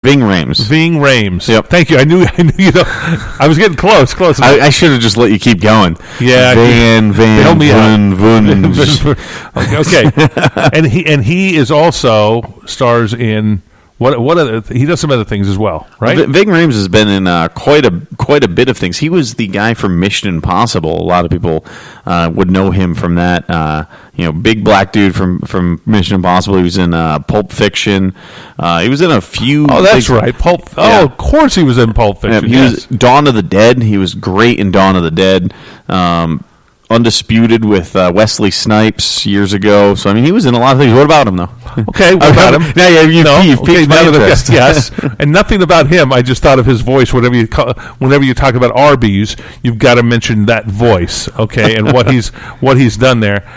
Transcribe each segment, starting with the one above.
Ving Rhames. Ving Rhames. Yep. Thank you. I knew you know, I was getting close. I should have just let you keep going. Yeah. Van. Okay. And he is also stars in what other, he does some other things as well, right? Ving Rhames has been in quite a bit of things. He was the guy from Mission Impossible. A lot of people would know him from that. Big black dude from Mission Impossible. He was in Pulp Fiction. He was in a few. Oh, that's right. Pulp. Yeah. Oh, of course he was in Pulp Fiction. He was Dawn of the Dead. He was great in Dawn of the Dead. Undisputed with Wesley Snipes years ago. So, I mean, he was in a lot of things. What about him, though? Okay, what about him? You've piqued my interest. Yes, and nothing about him. I just thought of his voice. Whenever you talk about Arby's, you've got to mention that voice, okay, and what he's done there.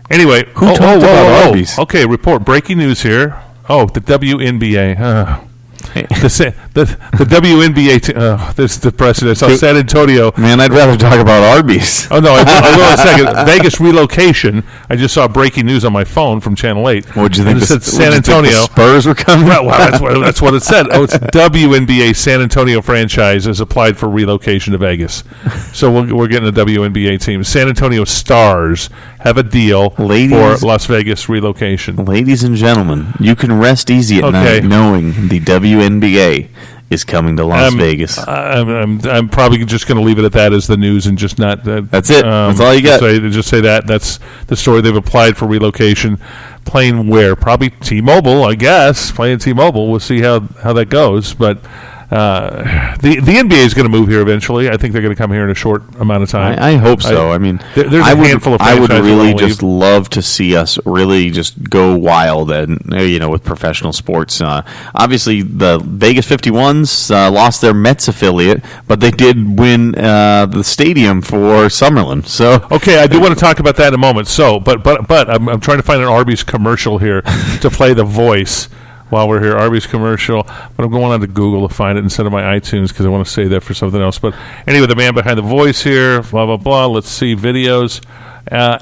Anyway, who talked about Arby's? Okay, report. Breaking news here. Oh, the WNBA. The WNBA. This is depressing. I saw San Antonio. Man, I'd rather talk about Arby's. Oh no, I will in a second. Vegas relocation. I just saw breaking news on my phone from Channel 8. What'd you think? It said San Antonio. The Spurs were coming. Well, that's what it said. Oh, it's WNBA San Antonio franchise has applied for relocation to Vegas. So we're getting a WNBA team. San Antonio Stars have a deal for Las Vegas relocation. Ladies and gentlemen, you can rest easy at night knowing the WNBA is coming to Las Vegas. I'm probably just going to leave it at that as the news and just not. That's it. That's all you got. Just say that. That's the story. They've applied for relocation. Playing where? Probably T-Mobile, I guess. Playing T-Mobile. We'll see how that goes. But the NBA is going to move here eventually. I think they're going to come here in a short amount of time. I hope so. I mean, there's a handful of franchises. I would really just love to see us really just go wild and with professional sports. Obviously, the Vegas 51s lost their Mets affiliate, but they did win the stadium for Summerlin. So okay, I do want to talk about that in a moment. So, but I'm trying to find an Arby's commercial here to play the voice. While we're here, Arby's commercial, but I'm going on to Google to find it instead of my iTunes because I want to save that for something else. But anyway, the man behind the voice here, blah blah blah. Let's see videos.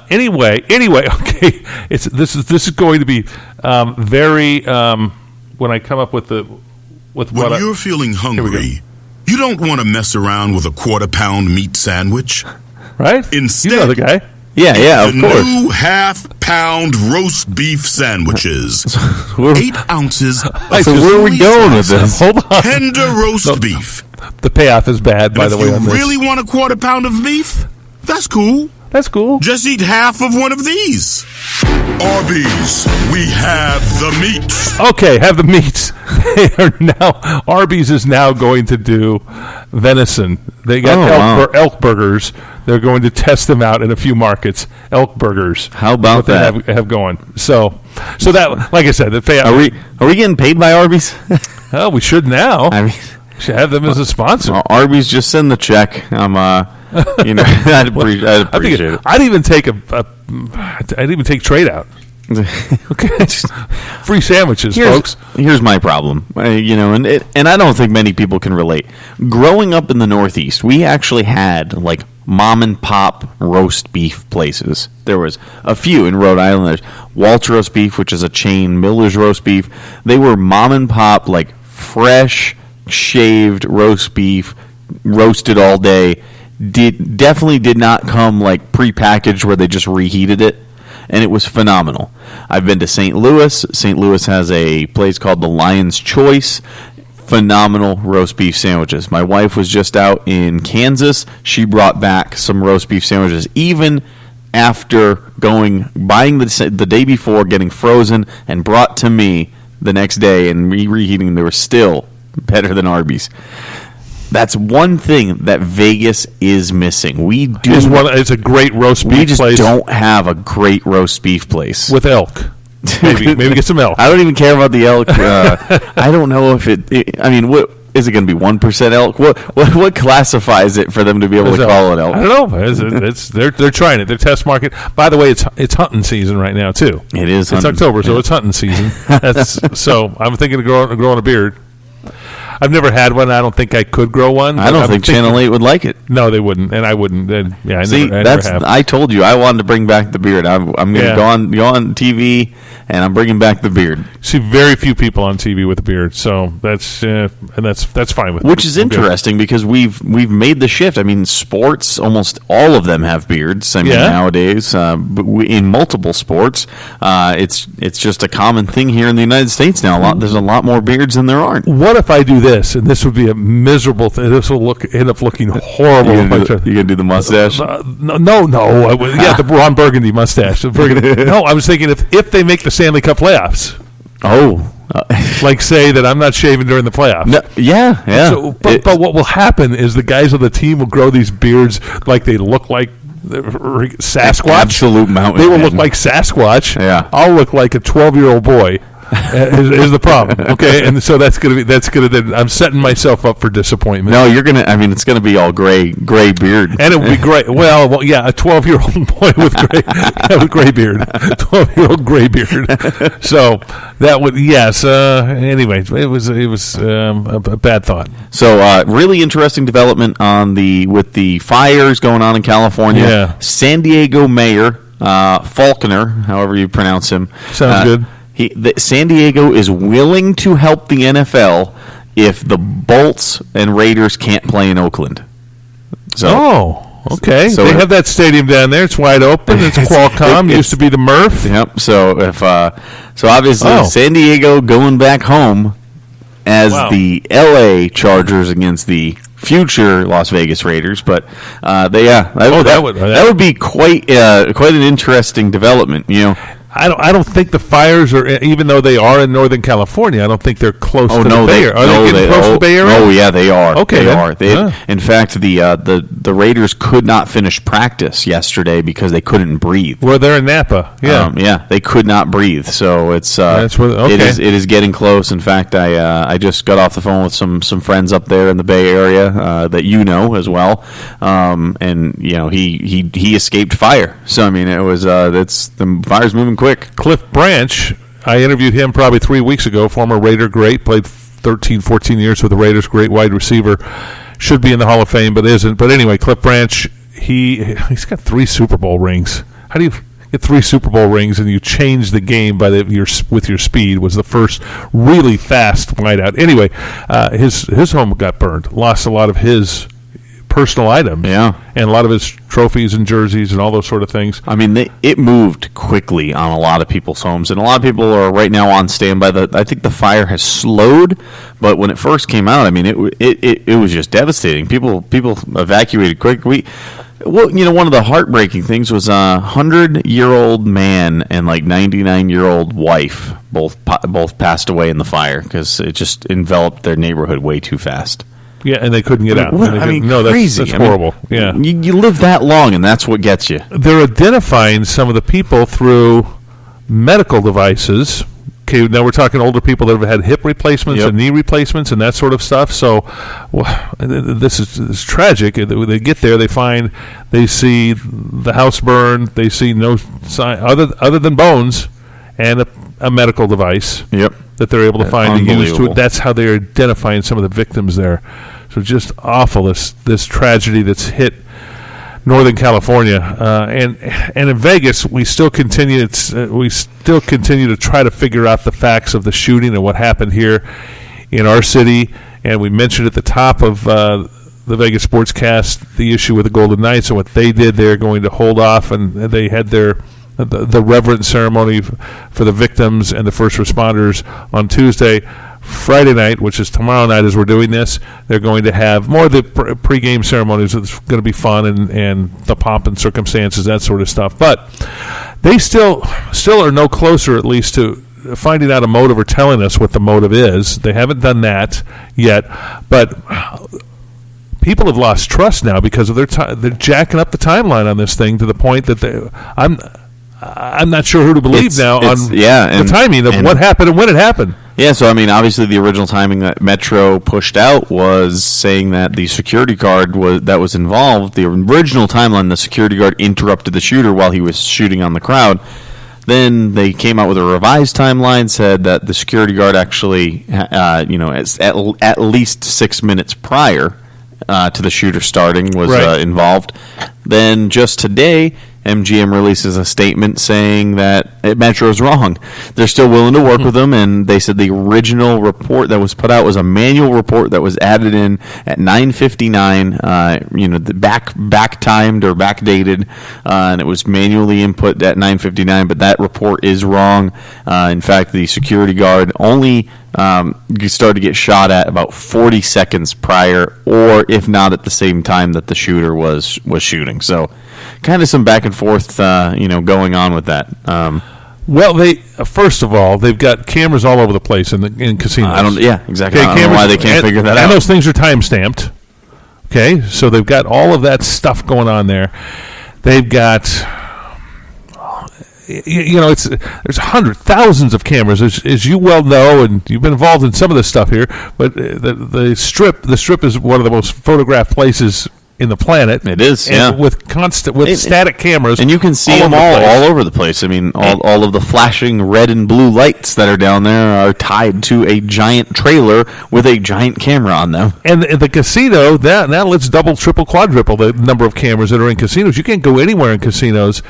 Anyway, okay, this is going to be very when I come up with when you're feeling hungry, you don't want to mess around with a quarter-pound meat sandwich, right? Instead, you know the guy. Yeah, of course. New half-pound roast beef sandwiches. 8 ounces. So where are we going with this? Hold on. Tender roast beef. The payoff is bad, by the way. If you really want a quarter pound of beef, that's cool. That's cool. Just eat half of one of these. Arby's, we have the meats. Okay, have the meats. Arby's is now going to do venison. They got elk burgers. They're going to test them out in a few markets. Elk burgers. How about that? They have going. So that, like I said, are we getting paid by Arby's? Oh, we should now. I mean, should have them as a sponsor. Arby's, just send the check. I'd appreciate it. I'd even take trade out. Okay, free sandwiches, folks. Here's my problem, and I don't think many people can relate. Growing up in the Northeast, we actually had like mom and pop roast beef places. There was a few in Rhode Island. There's Walt's Roast Beef, which is a chain. Miller's Roast Beef. They were mom and pop, like fresh shaved roast beef, roasted all day. Definitely did not come like prepackaged where they just reheated it. And it was phenomenal. I've been to St. Louis. St. Louis has a place called the Lion's Choice. Phenomenal roast beef sandwiches. My wife was just out in Kansas. She brought back some roast beef sandwiches, even after buying the day before, getting frozen, and brought to me the next day and reheating. They were still better than Arby's. That's one thing that Vegas is missing. It's a great roast beef place. We just don't have a great roast beef place. With elk. Maybe get some elk. I don't even care about the elk. I don't know if what is it going to be? 1% elk? What classifies it for them to be able to call it elk? I don't know. They're trying it. They're test market. By the way, it's hunting season right now too. It is. It's October, so it's hunting season. So I'm thinking of growing a beard. I've never had one. I don't think I could grow one. I don't think Channel 8 would like it. No, they wouldn't, and I wouldn't. And, I never have. I told you I wanted to bring back the beard. I'm going to go on TV and I'm bringing back the beard. See very few people on TV with a beard, so that's fine with me. Which is interesting because we've made the shift. I mean, sports, almost all of them have beards. I mean, nowadays, but in multiple sports, it's just a common thing here in the United States now. There's a lot more beards than there aren't. What if I do this, and this would be a miserable thing? This will end up looking horrible. You gonna do the mustache? No. The Ron Burgundy mustache. No, I was thinking if they make the Stanley Cup playoffs. Oh. Like say that I'm not shaving during the playoffs. No, yeah. So, but what will happen is the guys on the team will grow these beards like they look like Sasquatch. Absolute mountain. They will look like Sasquatch. Yeah. I'll look like a 12-year-old boy. is the problem, okay? And so that's gonna. Then I'm setting myself up for disappointment. No, you're gonna. I mean, it's gonna be all gray beard, and it will be great. Well, yeah, a 12-year-old boy with gray beard, 12-year-old gray beard. So that would yes. Anyway, it was a bad thought. So really interesting development with the fires going on in California. Yeah. San Diego Mayor Faulconer, however you pronounce him, sounds good. San Diego is willing to help the NFL if the Bolts and Raiders can't play in Oakland. Okay. So they have that stadium down there. It's wide open. It's Qualcomm. It used to be the Murph. Yep. So obviously San Diego going back home as the LA Chargers against the future Las Vegas Raiders, but that would be quite an interesting development. You know. I don't think the fires are, even though they are in Northern California, I don't think they're close to the Bay Area. Are they getting close to the Bay Area? Oh, yeah, they are. Okay, they are. In fact, the Raiders could not finish practice yesterday because they couldn't breathe. Well, they're in Napa. Yeah, they could not breathe. So it is getting close. In fact, I just got off the phone with some friends up there in the Bay Area that you know as well, and you know he escaped fire. So I mean, it was the fire's moving quick. Cliff Branch, I interviewed him probably 3 weeks ago, former Raider great, played 13, 14 years with the Raiders, great wide receiver, should be in the Hall of Fame, but isn't. But anyway, Cliff Branch, he's got 3 Super Bowl rings. How do you get 3 Super Bowl rings and you change the game with your speed? Was the first really fast wideout. Anyway, his home got burned, lost a lot of his personal items, and a lot of his trophies and jerseys and all those sort of things. I mean, it moved quickly on a lot of people's homes, and a lot of people are right now on standby. I think the fire has slowed, but when it first came out, I mean, it was just devastating. People evacuated quick. One of the heartbreaking things was a 100-year-old man and like 99-year-old wife both passed away in the fire because it just enveloped their neighborhood way too fast. Yeah, and they couldn't get out. Crazy. That's horrible. Yeah, you live that long, and that's what gets you. They're identifying some of the people through medical devices. Okay, now we're talking older people that have had hip replacements and knee replacements and that sort of stuff. So, this is tragic. They get there, they see the house burned, they see no sign other than bones and a medical device. Yep. That they're able to find and use to it. That's how they're identifying some of the victims there. So just awful, this tragedy that's hit Northern California, and in Vegas, we still continue to try to figure out the facts of the shooting and what happened here in our city. And we mentioned at the top of the Vegas Sportscast the issue with the Golden Knights and what they did. They're going to hold off, and they had the reverence ceremony for the victims and the first responders on Tuesday. Friday night, which is tomorrow night as we're doing this, they're going to have more of the pregame ceremonies. It's going to be fun and the pomp and circumstances, that sort of stuff. But they still are no closer, at least, to finding out a motive or telling us what the motive is. They haven't done that yet. But people have lost trust now because of they're jacking up the timeline on this thing to the point that I'm not sure who to believe on the timing of what happened and when it happened. Yeah, so I mean, obviously the original timing that Metro pushed out was saying that the security guard that was involved, the original timeline, the security guard interrupted the shooter while he was shooting on the crowd. Then they came out with a revised timeline, said that the security guard actually, at least 6 minutes prior to the shooter starting was involved. Then just today, MGM releases a statement saying that Metro's wrong. They're still willing to work with them, and they said the original report that was put out was a manual report that was added in at 9:59. Back timed or backdated, and it was manually input at 9:59. But that report is wrong. In fact, the security guard only started to get shot at about 40 seconds prior, or if not at the same time that the shooter was shooting. So, kind of some back and forth, going on with that. Well, first of all, they've got cameras all over the place in casinos. Exactly. I don't know why they can't figure that out. And those things are time stamped. Okay, so they've got all of that stuff going on there. They've got, there's thousands of cameras, as you well know, and you've been involved in some of this stuff here. But the strip is one of the most photographed places in the planet. It is, and with static cameras, and you can see them all over the place. I mean, all of the flashing red and blue lights that are down there are tied to a giant trailer with a giant camera on them. And the casino, now let's double, triple, quadruple the number of cameras that are in casinos. You can't go anywhere in casinos.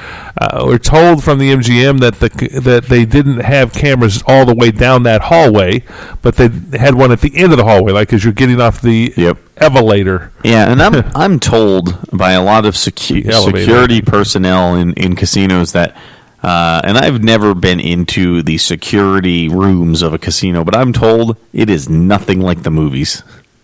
We're told from the MGM that they didn't have cameras all the way down that hallway, but they had one at the end of the hallway, like as you're getting off the elevator. Yeah, and I'm told by a lot of security personnel in casinos that, and I've never been into the security rooms of a casino, but I'm told it is nothing like the movies.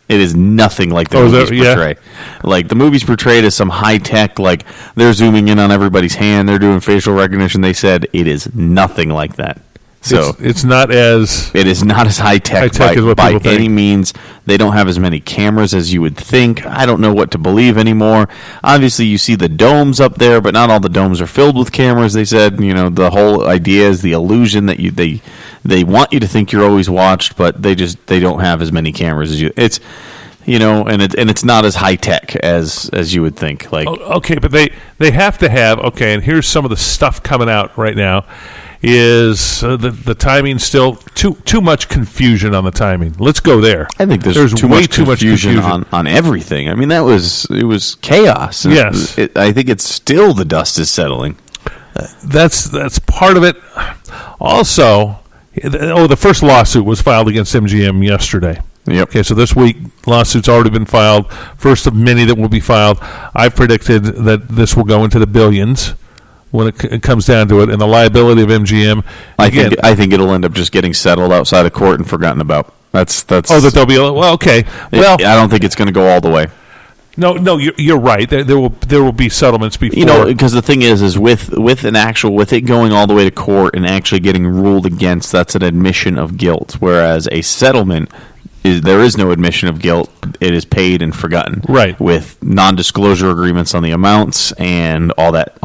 It is nothing like the movies portray. Yeah. Like, the movies portrayed as some high-tech, like, they're zooming in on everybody's hand, they're doing facial recognition. They said it is nothing like that. So it is not as high tech by any means. They don't have as many cameras as you would think. I don't know what to believe anymore. Obviously, you see the domes up there, but not all the domes are filled with cameras. They said, the whole idea is the illusion that they want you to think you're always watched, but they don't have as many cameras as you. It's and it's not as high tech as you would think. Like, okay, but they have to have and here's some of the stuff coming out right now. Is the timing still too much confusion on the timing? Let's go there. I think there's too much confusion on everything. I mean, it was chaos. Yes, I think it's still the dust is settling. That's part of it. Also, the first lawsuit was filed against MGM yesterday. Yep. Okay, so this week, lawsuit's already been filed. First of many that will be filed. I've predicted that this will go into the billions when it comes down to it, and the liability of MGM. I think it'll end up just getting settled outside of court and forgotten about. That's. Oh, that there'll be okay. I don't think it's going to go all the way. No, you're right. There will be settlements before. Because the thing is with it going all the way to court and actually getting ruled against, that's an admission of guilt. Whereas a settlement, there is no admission of guilt. It is paid and forgotten. Right. With non-disclosure agreements on the amounts and all that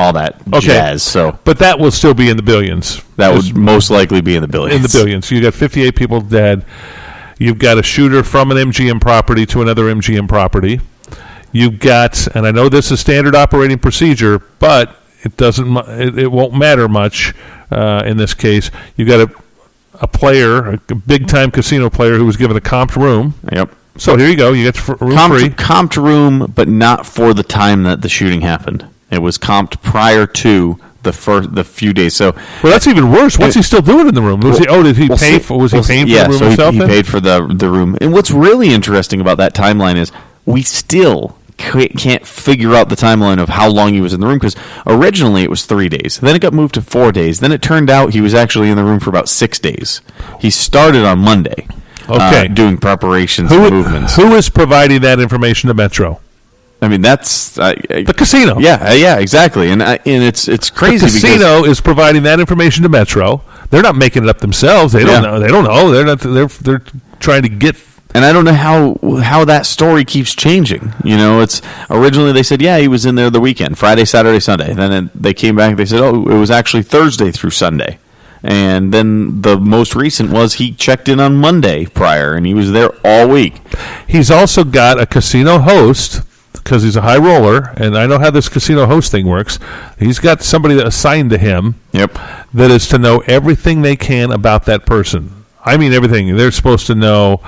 jazz. So, but that will still be in the billions. That would most likely be in the billions. In the billions. You got 58 people dead. You've got a shooter from an MGM property to another MGM property. You've got, and I know this is standard operating procedure, but it won't matter much in this case. You've got a player, a big-time casino player who was given a comped room. Yep. So here you go. You get room free. Comped room, but not for the time that the shooting happened. It was comped prior to the few days. So, well, that's even worse. What's he still doing in the room? Did he pay for? Was he paying for the room himself? He paid for the room. And what's really interesting about that timeline is we still can't figure out the timeline of how long he was in the room, because originally it was 3 days. Then it got moved to 4 days. Then it turned out he was actually in the room for about 6 days. He started on Monday. Doing preparations and movements. Who is providing that information to Metro? I mean, that's the casino. Yeah, exactly. And it's crazy. The casino is providing that information to Metro. They're not making it up themselves. They don't know. They don't know. They're trying to get. And I don't know how that story keeps changing. It's originally they said, he was in there the weekend, Friday, Saturday, Sunday. Then they came back and they said, it was actually Thursday through Sunday. And then the most recent was he checked in on Monday prior, and he was there all week. He's also got a casino host, because he's a high roller, and I know how this casino host thing works. He's got somebody assigned to him. Yep. That is to know everything they can about that person. I mean everything. They're supposed to know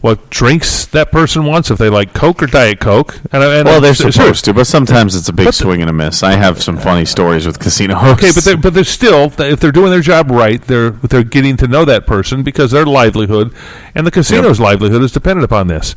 what drinks that person wants, if they like Coke or Diet Coke. Well, they're supposed to, but sometimes it's a big swing and a miss. I have some funny stories with casino hosts. Okay, but they're still, if they're doing their job right, they're getting to know that person because their livelihood and the casino's livelihood is dependent upon this.